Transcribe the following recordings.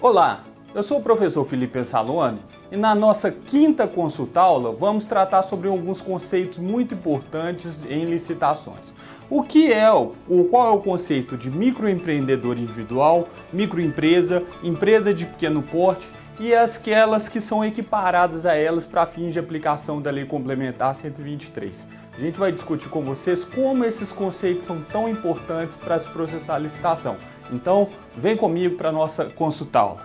Olá, eu sou o professor Felipe Ansalone e na nossa quinta consulta-aula vamos tratar sobre alguns conceitos muito importantes em licitações. Qual é o conceito de microempreendedor individual, microempresa, empresa de pequeno porte e aquelas que são equiparadas a elas para fins de aplicação da Lei Complementar 123. A gente vai discutir com vocês como esses conceitos são tão importantes para se processar a licitação. Então, vem comigo para a nossa consulta-aula.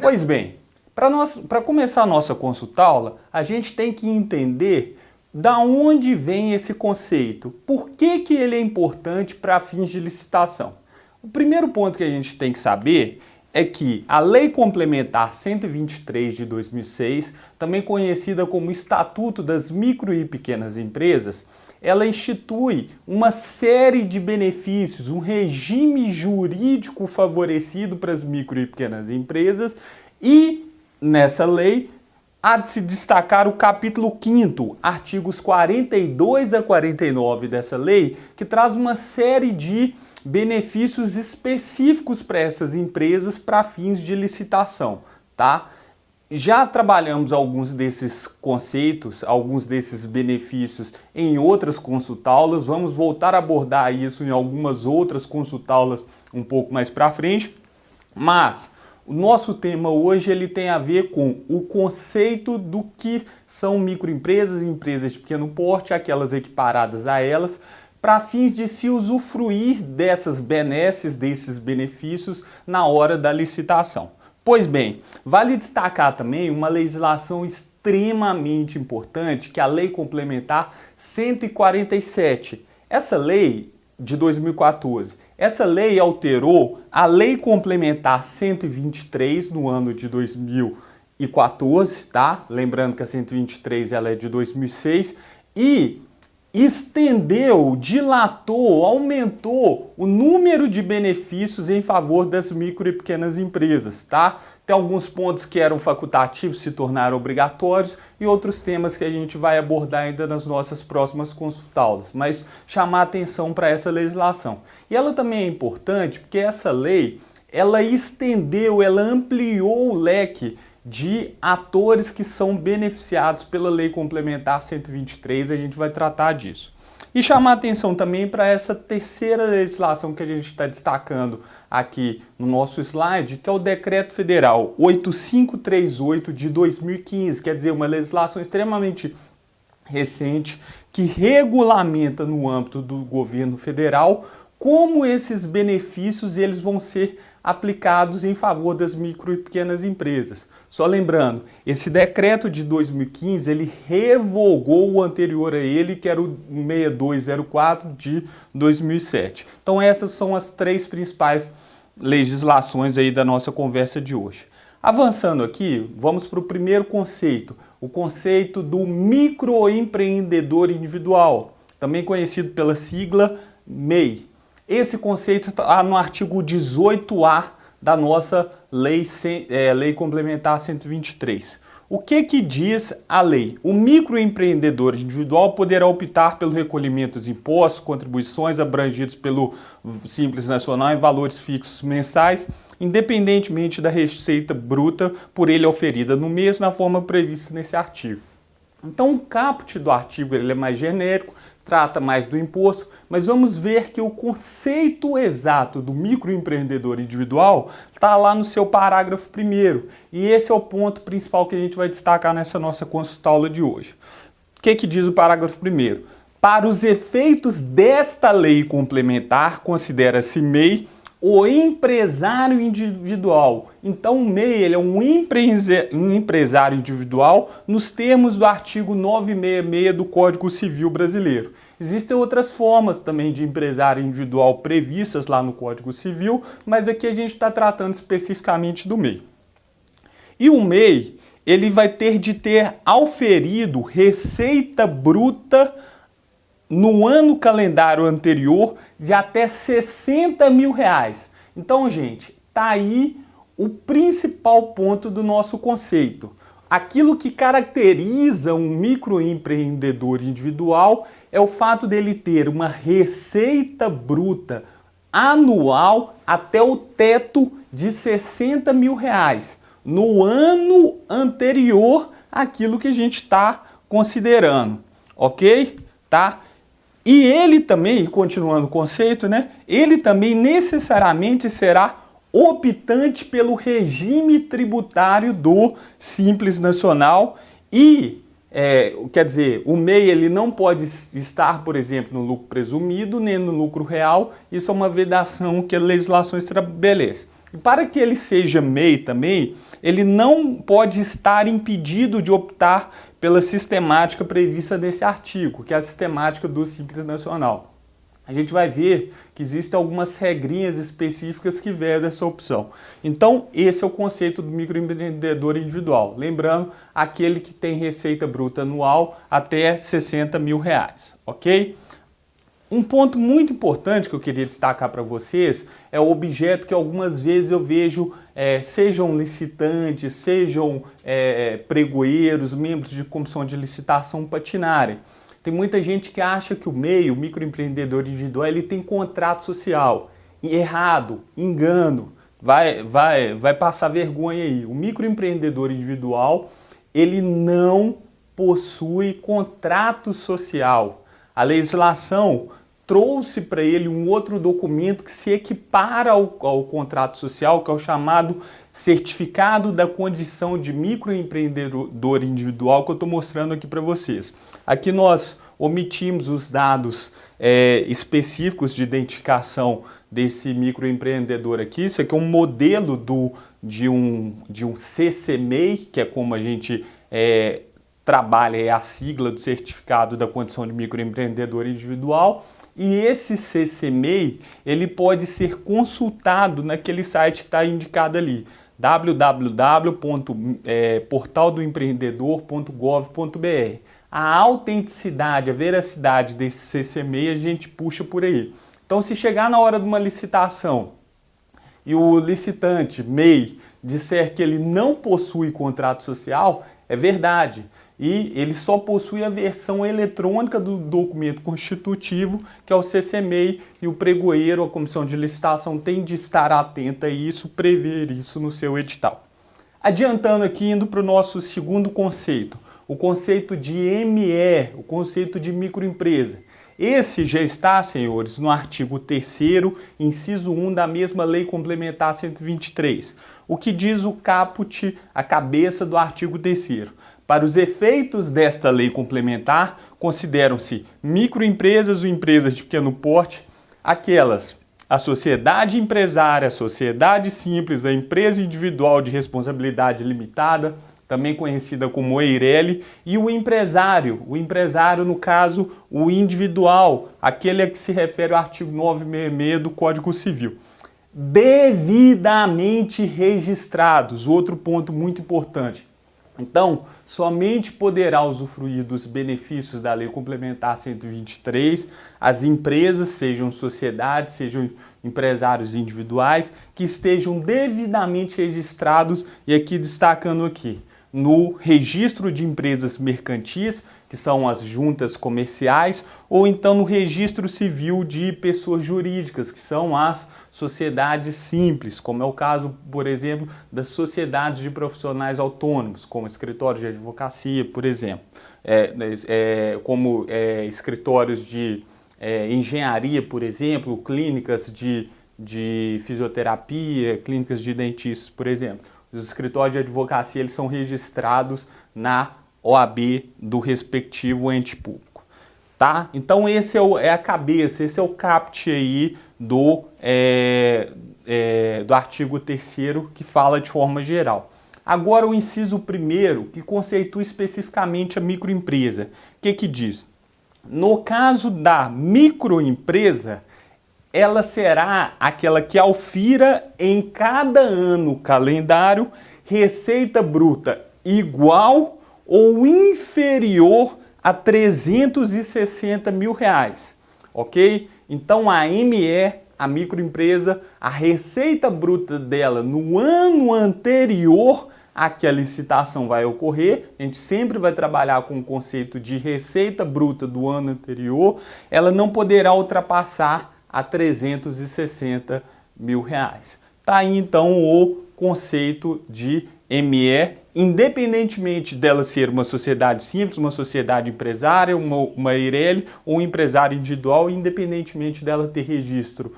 Pois bem, para começar a nossa consulta-aula, a gente tem que entender da onde vem esse conceito, por que ele é importante para fins de licitação. O primeiro ponto que a gente tem que saber é que a Lei Complementar 123 de 2006, também conhecida como Estatuto das Micro e Pequenas Empresas, ela institui uma série de benefícios, um regime jurídico favorecido para as micro e pequenas empresas e, nessa lei, há de se destacar o capítulo 5º, artigos 42 a 49 dessa lei, que traz uma série de benefícios específicos para essas empresas para fins de licitação, tá? Já trabalhamos alguns desses conceitos, alguns desses benefícios em outras consulta-aulas, vamos voltar a abordar isso em algumas outras consulta-aulas um pouco mais para frente, mas o nosso tema hoje ele tem a ver com o conceito do que são microempresas, empresas de pequeno porte, aquelas equiparadas a elas, para fins de se usufruir dessas benesses, desses benefícios na hora da licitação. Pois bem, vale destacar também uma legislação extremamente importante, que é a Lei Complementar 147. Essa lei de 2014, essa lei alterou a Lei Complementar 123 no ano de 2014, tá? Lembrando que a 123 ela é de 2006 e estendeu, dilatou, aumentou o número de benefícios em favor das micro e pequenas empresas, tá? Tem alguns pontos que eram facultativos, se tornaram obrigatórios e outros temas que a gente vai abordar ainda nas nossas próximas consulta-aulas, mas chamar atenção para essa legislação. E ela também é importante porque essa lei, ela estendeu, ela ampliou o leque de atores que são beneficiados pela Lei Complementar 123, a gente vai tratar disso. E chamar atenção também para essa terceira legislação que a gente está destacando aqui no nosso slide, que é o Decreto Federal 8538 de 2015, quer dizer, uma legislação extremamente recente que regulamenta no âmbito do governo federal como esses benefícios eles vão ser aplicados em favor das micro e pequenas empresas. Só lembrando, esse decreto de 2015, ele revogou o anterior a ele, que era o 6204 de 2007. Então essas são as três principais legislações aí da nossa conversa de hoje. Avançando aqui, vamos para o primeiro conceito, o conceito do microempreendedor individual, também conhecido pela sigla MEI. Esse conceito está no artigo 18A da nossa Lei Complementar 123. O que diz a lei? O microempreendedor individual poderá optar pelo recolhimento dos impostos, contribuições abrangidos pelo Simples Nacional em valores fixos mensais, independentemente da receita bruta por ele oferida no mês na forma prevista nesse artigo. Então o caput do artigo ele é mais genérico, trata mais do imposto, mas vamos ver que o conceito exato do microempreendedor individual está lá no seu parágrafo 1º. E esse é o ponto principal que a gente vai destacar nessa nossa consulta-aula de hoje. O que diz o parágrafo 1º? Para os efeitos desta lei complementar, considera-se MEI o empresário individual. Então o MEI ele é um empresário individual nos termos do artigo 966 do Código Civil Brasileiro. Existem outras formas também de empresário individual previstas lá no Código Civil, mas aqui a gente está tratando especificamente do MEI. E o MEI ele vai ter de ter auferido receita bruta no ano calendário anterior de até R$60 mil. Então, gente, tá aí o principal ponto do nosso conceito. Aquilo que caracteriza um microempreendedor individual é o fato dele ter uma receita bruta anual até o teto de R$60 mil no ano anterior àquilo que a gente está considerando, ok? Tá? E ele também, continuando o conceito, né? Ele também necessariamente será optante pelo regime tributário do Simples Nacional e, quer dizer, o MEI ele não pode estar, por exemplo, no lucro presumido nem no lucro real. Isso é uma vedação que a legislação estabelece. E para que ele seja MEI também, ele não pode estar impedido de optar pela sistemática prevista nesse artigo, que é a sistemática do Simples Nacional. A gente vai ver que existem algumas regrinhas específicas que vedam essa opção. Então, esse é o conceito do microempreendedor individual. Lembrando, aquele que tem receita bruta anual até R$60 mil, ok? Um ponto muito importante que eu queria destacar para vocês é o objeto que algumas vezes eu vejo, sejam licitantes, sejam pregoeiros, membros de comissão de licitação patinarem. Tem muita gente que acha que o MEI, o microempreendedor individual, ele tem contrato social. Errado, engano, vai passar vergonha aí. O microempreendedor individual, ele não possui contrato social. A legislação trouxe para ele um outro documento que se equipara ao contrato social, que é o chamado Certificado da Condição de Microempreendedor Individual, que eu estou mostrando aqui para vocês. Aqui nós omitimos os dados específicos de identificação desse microempreendedor aqui. Isso aqui é um modelo de um CCMEI, que é como a gente trabalha, é a sigla do Certificado da Condição de Microempreendedor Individual. E esse CCMEI, ele pode ser consultado naquele site que está indicado ali, www.portaldoempreendedor.gov.br. A autenticidade, a veracidade desse CCMEI a gente puxa por aí. Então, se chegar na hora de uma licitação e o licitante, MEI, disser que ele não possui contrato social, é verdade. E ele só possui a versão eletrônica do documento constitutivo, que é o CCMEI, e o pregoeiro, a comissão de licitação, tem de estar atenta a isso, prever isso no seu edital. Adiantando aqui, indo para o nosso segundo conceito, o conceito de ME, o conceito de microempresa. Esse já está, senhores, no artigo 3º, inciso 1 da mesma Lei Complementar 123. O que diz o caput, a cabeça do artigo 3º. Para os efeitos desta lei complementar, consideram-se microempresas ou empresas de pequeno porte aquelas: a sociedade empresária, a sociedade simples, a empresa individual de responsabilidade limitada, também conhecida como EIRELI, e o empresário, no caso, o individual, aquele a que se refere ao artigo 966 do Código Civil. Devidamente registrados, outro ponto muito importante. Então, somente poderá usufruir dos benefícios da Lei Complementar 123 as empresas, sejam sociedades, sejam empresários individuais, que estejam devidamente registrados, e aqui destacando aqui, no registro de empresas mercantis, que são as juntas comerciais, ou então no registro civil de pessoas jurídicas, que são as sociedades simples, como é o caso, por exemplo, das sociedades de profissionais autônomos, como escritórios de advocacia, por exemplo, como escritórios de engenharia, por exemplo, clínicas de fisioterapia, clínicas de dentistas, por exemplo. Os escritórios de advocacia, eles são registrados na OAB do respectivo ente público, tá? Então esse é a cabeça, esse é o caput aí do artigo 3º, que fala de forma geral. Agora o inciso 1º, que conceitua especificamente a microempresa. O que diz? No caso da microempresa, ela será aquela que aufira em cada ano calendário receita bruta igual ou inferior a R$360 mil, ok? Então a ME, a microempresa, a receita bruta dela no ano anterior a que a licitação vai ocorrer, a gente sempre vai trabalhar com o conceito de receita bruta do ano anterior, ela não poderá ultrapassar a R$360 mil. Tá aí então o conceito de ME, independentemente dela ser uma sociedade simples, uma sociedade empresária, uma EIRELI ou um empresário individual, independentemente dela ter registro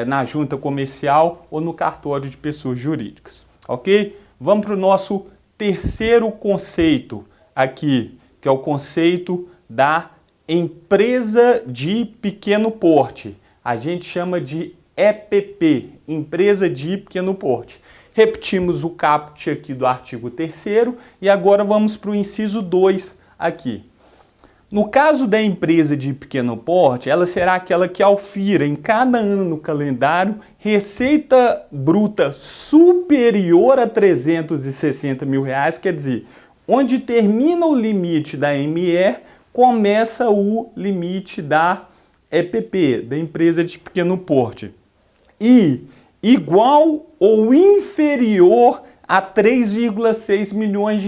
na junta comercial ou no cartório de pessoas jurídicas, ok? Vamos para o nosso terceiro conceito aqui, que é o conceito da empresa de pequeno porte. A gente chama de EPP, empresa de pequeno porte. Repetimos o caput aqui do artigo 3º e agora vamos para o inciso 2 aqui. No caso da empresa de pequeno porte, ela será aquela que aufira em cada ano no calendário receita bruta superior a R$360 mil, quer dizer, onde termina o limite da ME, começa o limite da EPP, da empresa de pequeno porte. E igual ou inferior a R$3,6 milhões.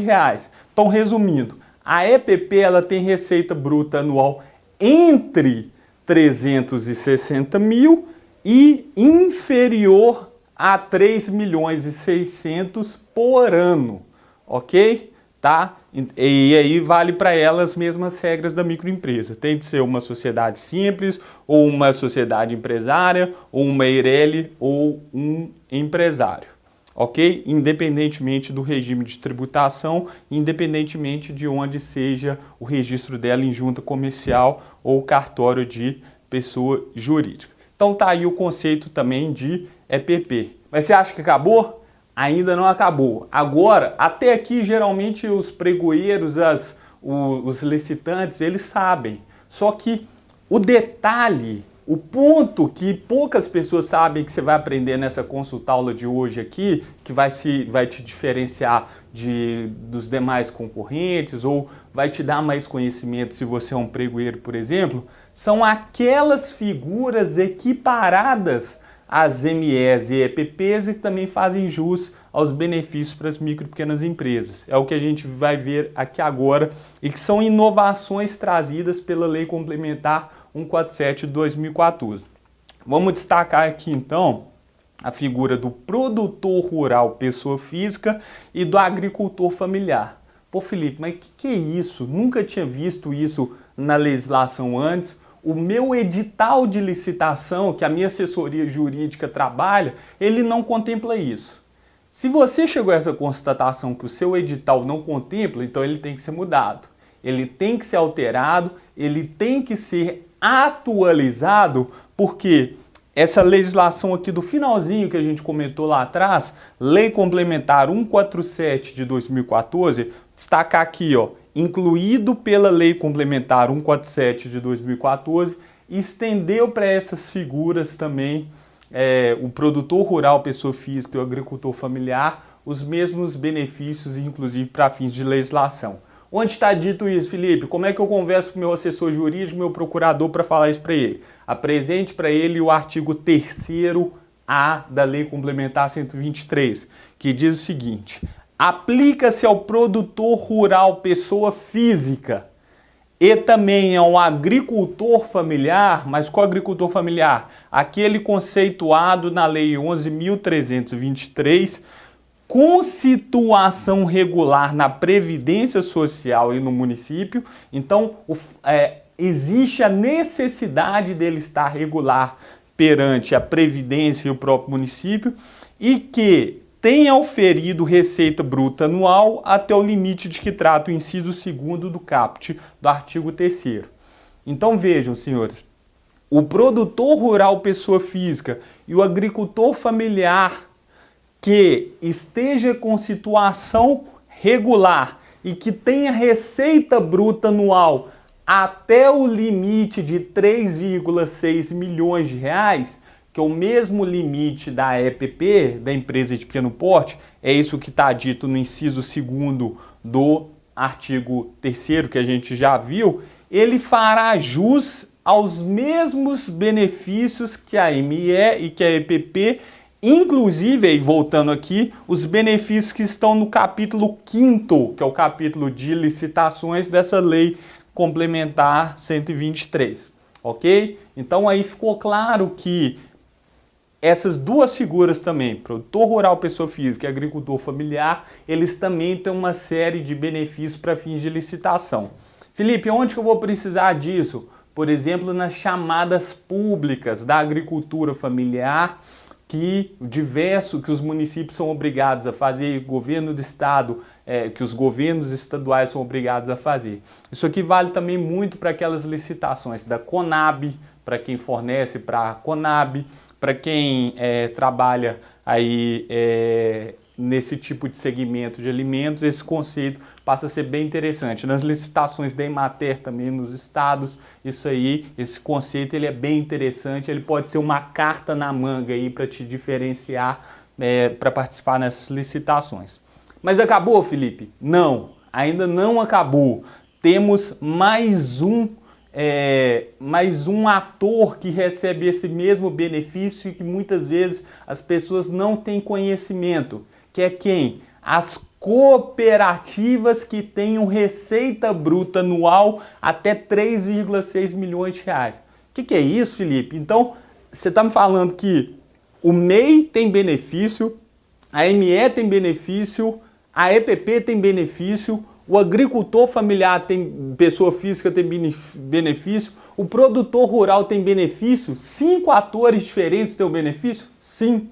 Então, resumindo, a EPP ela tem receita bruta anual entre 360 mil e inferior a 3 milhões e 600 por ano, ok? Tá? E aí vale para ela as mesmas regras da microempresa. Tem de ser uma sociedade simples, ou uma sociedade empresária, ou uma EIRELI, ou um empresário. Ok? Independentemente do regime de tributação, independentemente de onde seja o registro dela em junta comercial ou cartório de pessoa jurídica. Então tá aí o conceito também de EPP. Mas você acha que acabou? Ainda não acabou. Agora, até aqui, geralmente os pregoeiros, os licitantes, eles sabem. Só que o detalhe, o ponto que poucas pessoas sabem que você vai aprender nessa consulta-aula de hoje aqui, que vai te diferenciar dos demais concorrentes ou vai te dar mais conhecimento se você é um pregoeiro, por exemplo, são aquelas figuras equiparadas às MEs e EPPs e que também fazem jus aos benefícios para as micro e pequenas empresas. É o que a gente vai ver aqui agora e que são inovações trazidas pela Lei Complementar 147 de 2014. Vamos destacar aqui então a figura do produtor rural, pessoa física, e do agricultor familiar. Pô, Felipe, mas que é isso? Nunca tinha visto isso na legislação antes. O meu edital de licitação, que a minha assessoria jurídica trabalha, ele não contempla isso. Se você chegou a essa constatação que o seu edital não contempla, então ele tem que ser mudado. Ele tem que ser alterado, ele tem que ser atualizado, porque essa legislação aqui do finalzinho que a gente comentou lá atrás, Lei Complementar 147 de 2014, destacar aqui, ó, incluído pela Lei Complementar 147 de 2014, estendeu para essas figuras também, o produtor rural, pessoa física e o agricultor familiar, os mesmos benefícios, inclusive para fins de legislação. Onde está dito isso, Felipe? Como é que eu converso com meu assessor jurídico, meu procurador, para falar isso para ele? Apresente para ele o artigo 3º-A da Lei Complementar 123, que diz o seguinte: aplica-se ao produtor rural, pessoa física, e também ao agricultor familiar, mas qual agricultor familiar? Aquele conceituado na Lei 11.323, com situação regular na Previdência Social e no município. Então, existe a necessidade dele estar regular perante a Previdência e o próprio município e que tenha oferido receita bruta anual até o limite de que trata o inciso 2º do caput do artigo 3º. Então vejam, senhores, o produtor rural, pessoa física, e o agricultor familiar que esteja com situação regular e que tenha receita bruta anual até o limite de 3,6 milhões de reais, que é o mesmo limite da EPP, da empresa de pequeno porte, é isso que está dito no inciso 2º do artigo 3º, que a gente já viu, ele fará jus aos mesmos benefícios que a ME e que a EPP, Inclusive, aí, voltando aqui, os benefícios que estão no capítulo 5º, que é o capítulo de licitações dessa lei complementar 123, ok? Então aí ficou claro que essas duas figuras também, produtor rural, pessoa física e agricultor familiar, eles também têm uma série de benefícios para fins de licitação. Felipe, onde que eu vou precisar disso? Por exemplo, nas chamadas públicas da agricultura familiar, que os municípios são obrigados a fazer, governo do estado, que os governos estaduais são obrigados a fazer. Isso aqui vale também muito para aquelas licitações da Conab, para quem fornece para a Conab, para quem trabalha aí nesse tipo de segmento de alimentos, esse conceito passa a ser bem interessante. Nas licitações da Emater também nos estados, isso aí, esse conceito ele é bem interessante, ele pode ser uma carta na manga aí para te diferenciar para participar nessas licitações. Mas acabou, Felipe? Não, ainda não acabou. Temos mais um ator que recebe esse mesmo benefício e que muitas vezes as pessoas não têm conhecimento, que é quem? As cooperativas que tenham receita bruta anual até 3,6 milhões de reais. O que é isso, Felipe? Então, você está me falando que o MEI tem benefício, a ME tem benefício, a EPP tem benefício, o agricultor familiar tem, pessoa física tem benefício, o produtor rural tem benefício, 5 atores diferentes têm o benefício? Sim.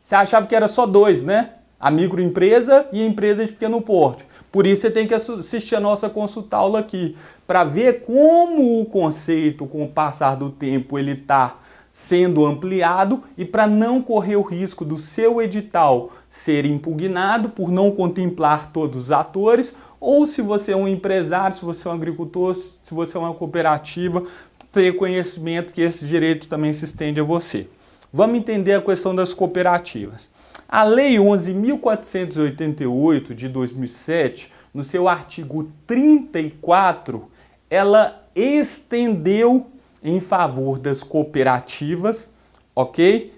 Você achava que era só 2, né? A microempresa e a empresa de pequeno porte. Por isso você tem que assistir a nossa consulta-aula aqui, para ver como o conceito, com o passar do tempo, ele está sendo ampliado e para não correr o risco do seu edital ser impugnado por não contemplar todos os atores, ou se você é um empresário, se você é um agricultor, se você é uma cooperativa, ter conhecimento que esse direito também se estende a você. Vamos entender a questão das cooperativas. A Lei 11.488 de 2007, no seu artigo 34, ela estendeu em favor das cooperativas, ok?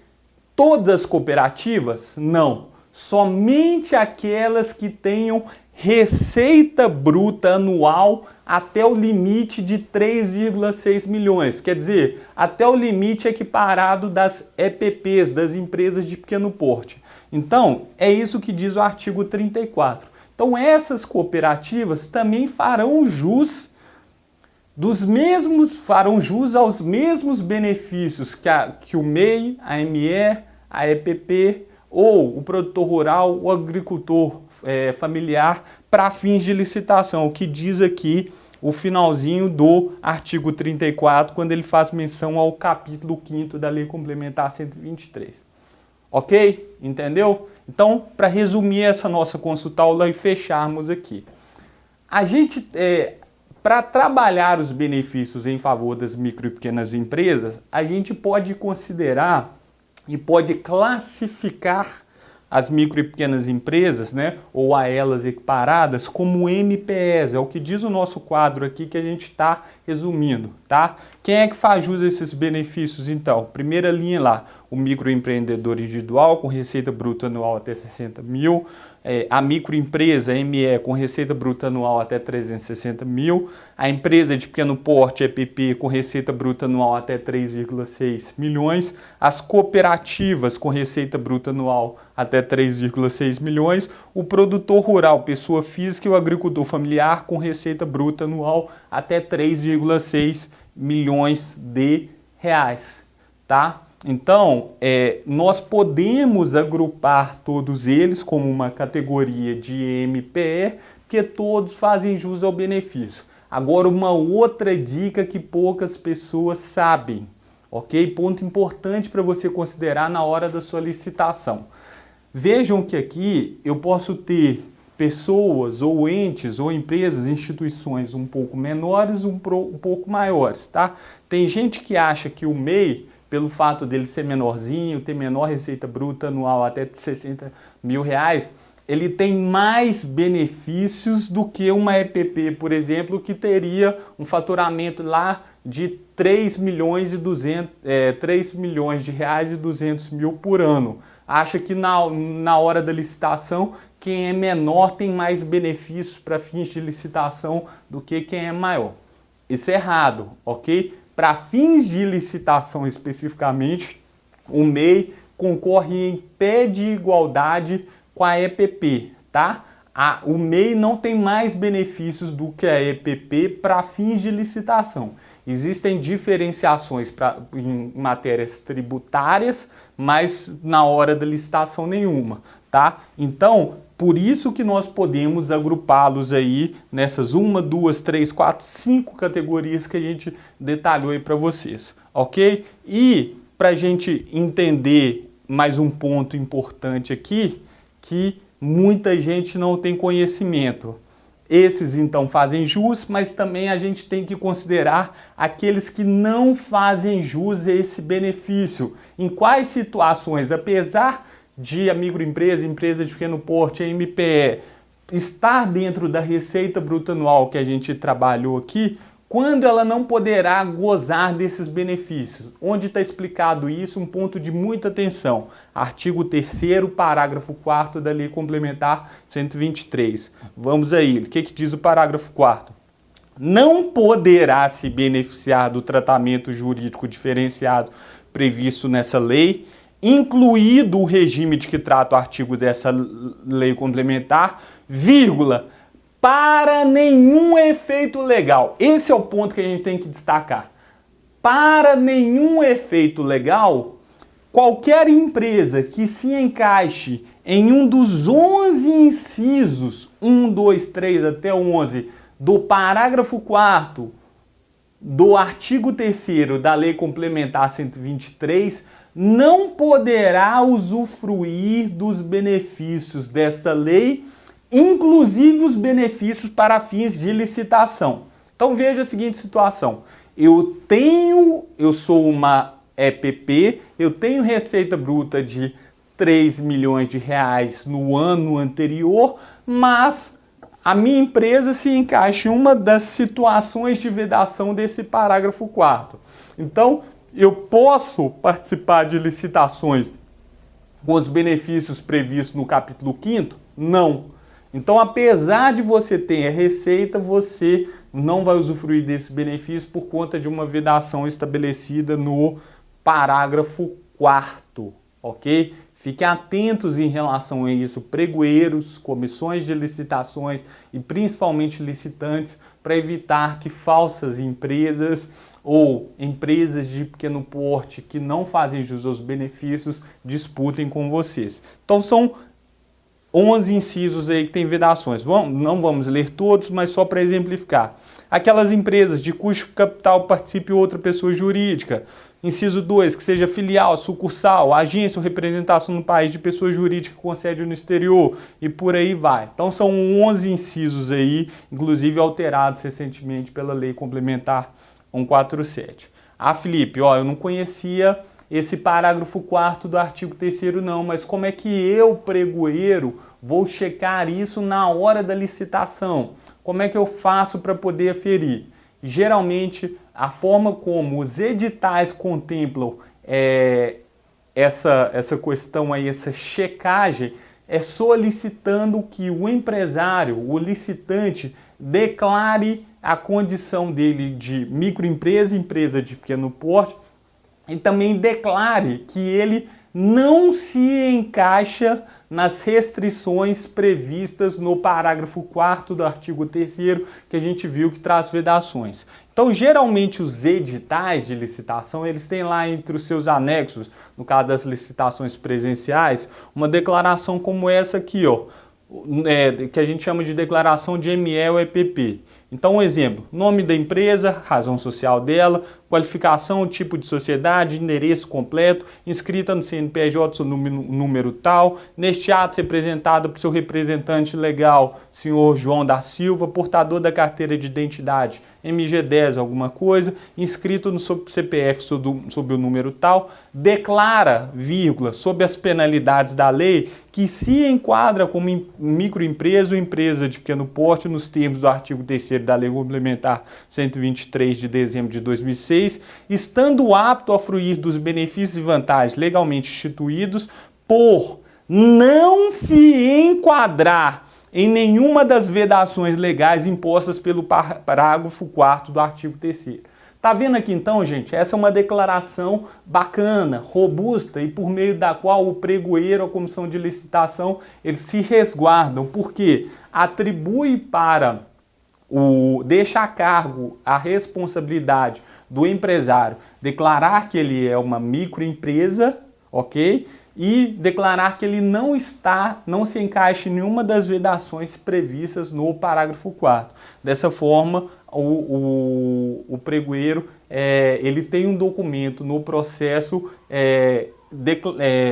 Todas as cooperativas? Não. Somente aquelas que tenham receita bruta anual até o limite de 3,6 milhões. Quer dizer, até o limite equiparado das EPPs, das empresas de pequeno porte. Então, é isso que diz o artigo 34. Então, essas cooperativas também farão jus aos mesmos benefícios que o MEI, a ME, a EPP ou o produtor rural, o agricultor familiar para fins de licitação, o que diz aqui o finalzinho do artigo 34, quando ele faz menção ao capítulo 5º da Lei Complementar 123. Ok? Entendeu? Então, para resumir essa nossa consulta-aula e fecharmos aqui, a gente, para trabalhar os benefícios em favor das micro e pequenas empresas, a gente pode considerar e pode classificar as micro e pequenas empresas, né, ou a elas equiparadas, como MPS, é o que diz o nosso quadro aqui que a gente está resumindo, tá? Quem é que faz jus a esses benefícios, então? Primeira linha lá, o microempreendedor individual com receita bruta anual até 60 mil, a microempresa ME com receita bruta anual até 360 mil, a empresa de pequeno porte EPP com receita bruta anual até 3,6 milhões, as cooperativas com receita bruta anual até 3,6 milhões, o produtor rural, pessoa física e o agricultor familiar com receita bruta anual até 3,6 milhões de reais, tá? Então, nós podemos agrupar todos eles como uma categoria de MPE, porque todos fazem jus ao benefício. Agora, uma outra dica que poucas pessoas sabem, ok? Ponto importante para você considerar na hora da sua licitação. Vejam que aqui eu posso ter pessoas ou entes ou empresas, instituições um pouco menores, um pouco maiores, tá? Tem gente que acha que o MEI, pelo fato dele ser menorzinho, ter menor receita bruta anual até de 60 mil reais, ele tem mais benefícios do que uma EPP, por exemplo, que teria um faturamento lá de 3 milhões de reais e 200 mil por ano. Acha que na hora da licitação, quem é menor tem mais benefícios para fins de licitação do que quem é maior. Isso é errado, ok? Para fins de licitação especificamente, o MEI concorre em pé de igualdade com a EPP, tá? O MEI não tem mais benefícios do que a EPP para fins de licitação. Existem diferenciações em matérias tributárias, mas na hora da licitação nenhuma, tá? Então, por isso que nós podemos agrupá-los aí nessas 1, 2, 3, 4, 5 categorias que a gente detalhou aí para vocês, ok? E para a gente entender mais um ponto importante aqui, que muita gente não tem conhecimento. Esses então fazem jus, mas também a gente tem que considerar aqueles que não fazem jus a esse benefício. Em quais situações, apesar de a microempresa, empresa de pequeno porte, a MPE, estar dentro da receita bruta anual que a gente trabalhou aqui, quando ela não poderá gozar desses benefícios? Onde está explicado isso? Um ponto de muita atenção. Artigo 3º, parágrafo 4º da Lei Complementar 123. Vamos aí, o que diz o parágrafo 4º? Não poderá se beneficiar do tratamento jurídico diferenciado previsto nessa lei, incluído o regime de que trata o artigo dessa lei complementar, vírgula, para nenhum efeito legal. Esse é o ponto que a gente tem que destacar. Para nenhum efeito legal, qualquer empresa que se encaixe em um dos 11 incisos, 1, 2, 3 até 11, do parágrafo 4º do artigo 3º da Lei Complementar 123, não poderá usufruir dos benefícios dessa lei, inclusive os benefícios para fins de licitação. Então veja a seguinte situação, eu sou uma EPP, eu tenho receita bruta de 3 milhões de reais no ano anterior, mas a minha empresa se encaixa em uma das situações de vedação desse parágrafo 4º. Então, eu posso participar de licitações com os benefícios previstos no capítulo 5º? Não. Então, apesar de você ter a receita, você não vai usufruir desse benefício por conta de uma vedação estabelecida no parágrafo 4º, ok? Fiquem atentos em relação a isso, pregoeiros, comissões de licitações e principalmente licitantes, para evitar que falsas empresas ou empresas de pequeno porte que não fazem jus aos benefícios disputem com vocês. Então são 11 incisos aí que tem vedações. Não vamos ler todos, mas só para exemplificar. Aquelas empresas de cujo capital participe outra pessoa jurídica. Inciso 2, que seja filial, sucursal, agência ou representação no país de pessoa jurídica com sede no exterior e por aí vai. Então são 11 incisos aí, inclusive alterados recentemente pela Lei Complementar 147. Felipe, eu não conhecia esse parágrafo 4º do artigo 3º não, mas como é que eu, pregoeiro, vou checar isso na hora da licitação? Como é que eu faço para poder aferir? Geralmente, a forma como os editais contemplam essa questão aí, essa checagem, é solicitando que o empresário, o licitante, declare a condição dele de microempresa, empresa de pequeno porte, e também declare que ele não se encaixa nas restrições previstas no parágrafo 4º do artigo 3º, que a gente viu que traz vedações. Então, geralmente, os editais de licitação, eles têm lá entre os seus anexos, no caso das licitações presenciais, uma declaração como essa aqui, que a gente chama de declaração de ME ou EPP. Então, um exemplo, nome da empresa, razão social dela, qualificação, tipo de sociedade, endereço completo, inscrita no CNPJ, seu número tal, neste ato representado por seu representante legal, senhor João da Silva, portador da carteira de identidade, MG10, alguma coisa, inscrito no CPF sob o número tal, declara, vírgula, sob as penalidades da lei, que se enquadra como microempresa ou empresa de pequeno porte nos termos do artigo 3º terceiro da Lei Complementar 123 de dezembro de 2006, estando apto a fruir dos benefícios e vantagens legalmente instituídos por não se enquadrar em nenhuma das vedações legais impostas pelo parágrafo 4º do artigo 3º. Tá vendo aqui então, gente? Essa é uma declaração bacana, robusta e por meio da qual o pregoeiro, a comissão de licitação, eles se resguardam, porque atribui para deixa a cargo a responsabilidade do empresário declarar que ele é uma microempresa, ok? E declarar que ele não se encaixa em nenhuma das vedações previstas no parágrafo 4º. Dessa forma, o pregoeiro ele tem um documento no processo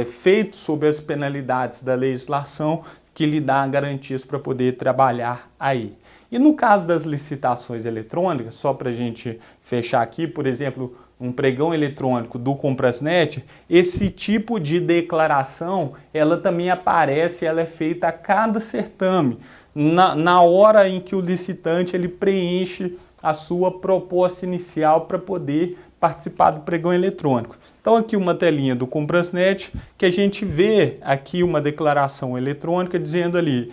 feito sob as penalidades da legislação que lhe dá garantias para poder trabalhar aí. E no caso das licitações eletrônicas, só para a gente fechar aqui, por exemplo, um pregão eletrônico do Comprasnet, esse tipo de declaração, ela também aparece, ela é feita a cada certame, na hora em que o licitante ele preenche a sua proposta inicial para poder participar do pregão eletrônico. Então aqui uma telinha do Comprasnet, que a gente vê aqui uma declaração eletrônica dizendo ali,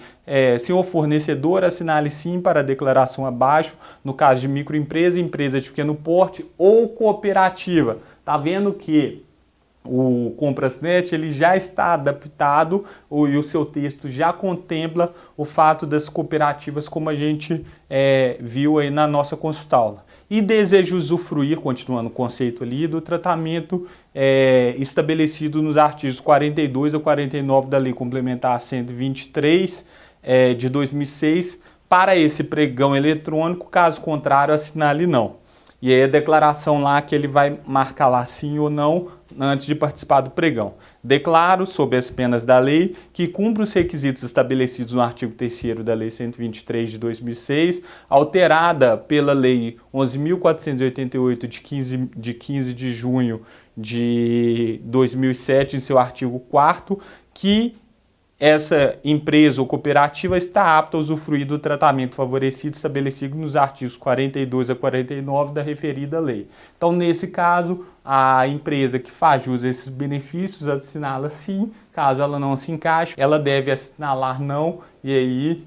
senhor fornecedor, assinale sim para a declaração abaixo, no caso de microempresa, empresa de pequeno porte ou cooperativa. Tá vendo que o Comprasnet ele já está adaptado e o seu texto já contempla o fato das cooperativas, como a gente viu aí na nossa consulta-aula. E deseja usufruir, continuando o conceito ali, do tratamento estabelecido nos artigos 42 a 49 da Lei Complementar 123 de 2006 para esse pregão eletrônico, caso contrário, assinale não. E aí a declaração lá que ele vai marcar lá sim ou não antes de participar do pregão. Declaro, sob as penas da lei, que cumpre os requisitos estabelecidos no artigo 3º da Lei 123 de 2006, alterada pela Lei 11.488 de 15 de junho de 2007, em seu artigo 4º, que essa empresa ou cooperativa está apta a usufruir do tratamento favorecido estabelecido nos artigos 42 a 49 da referida lei. Então, nesse caso, a empresa que faz jus a esses benefícios assinala sim, caso ela não se encaixe, ela deve assinalar não, e aí,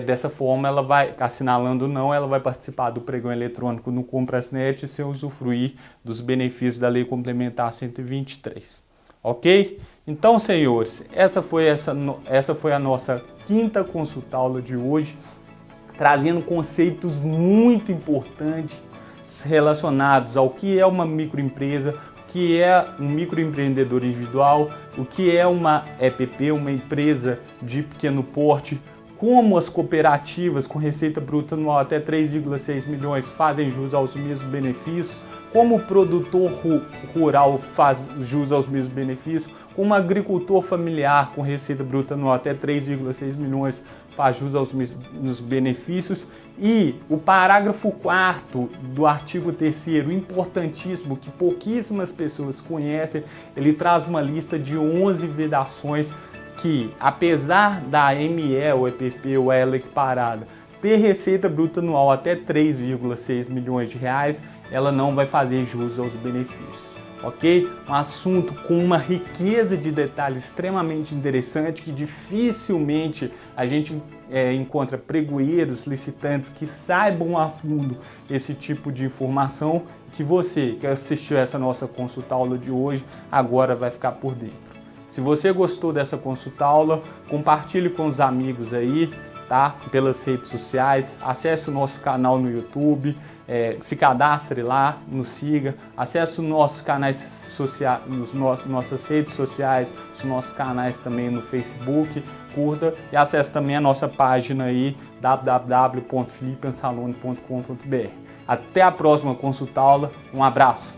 dessa forma, ela vai, assinalando não, ela vai participar do pregão eletrônico no Comprasnet sem usufruir dos benefícios da Lei Complementar 123. Ok? Então, senhores, essa foi a nossa quinta consulta-aula de hoje, trazendo conceitos muito importantes relacionados ao que é uma microempresa, o que é um microempreendedor individual, o que é uma EPP, uma empresa de pequeno porte, como as cooperativas com receita bruta anual até 3,6 milhões fazem jus aos mesmos benefícios, como o produtor rural faz jus aos mesmos benefícios, como o agricultor familiar com receita bruta anual até 3,6 milhões faz jus aos mesmos benefícios, e o parágrafo 4º do artigo 3º, importantíssimo, que pouquíssimas pessoas conhecem, ele traz uma lista de 11 vedações que, apesar da ME, ou EPP, ou ela equiparada, ter receita bruta anual até 3,6 milhões de reais, ela não vai fazer jus aos benefícios. Ok? Um assunto com uma riqueza de detalhes extremamente interessante que dificilmente a gente encontra pregoeiros, licitantes que saibam a fundo esse tipo de informação, que você que assistiu essa nossa consulta-aula de hoje agora vai ficar por dentro. Se você gostou dessa consulta-aula, compartilhe com os amigos aí, tá? Pelas redes sociais, acesse o nosso canal no YouTube, se cadastre lá, nos siga, acesse os nossos canais sociais, nossas redes sociais, os nossos canais também no Facebook, curta e acesse também a nossa página aí, www.filipeansalone.com.br. Até a próxima consulta-aula, um abraço!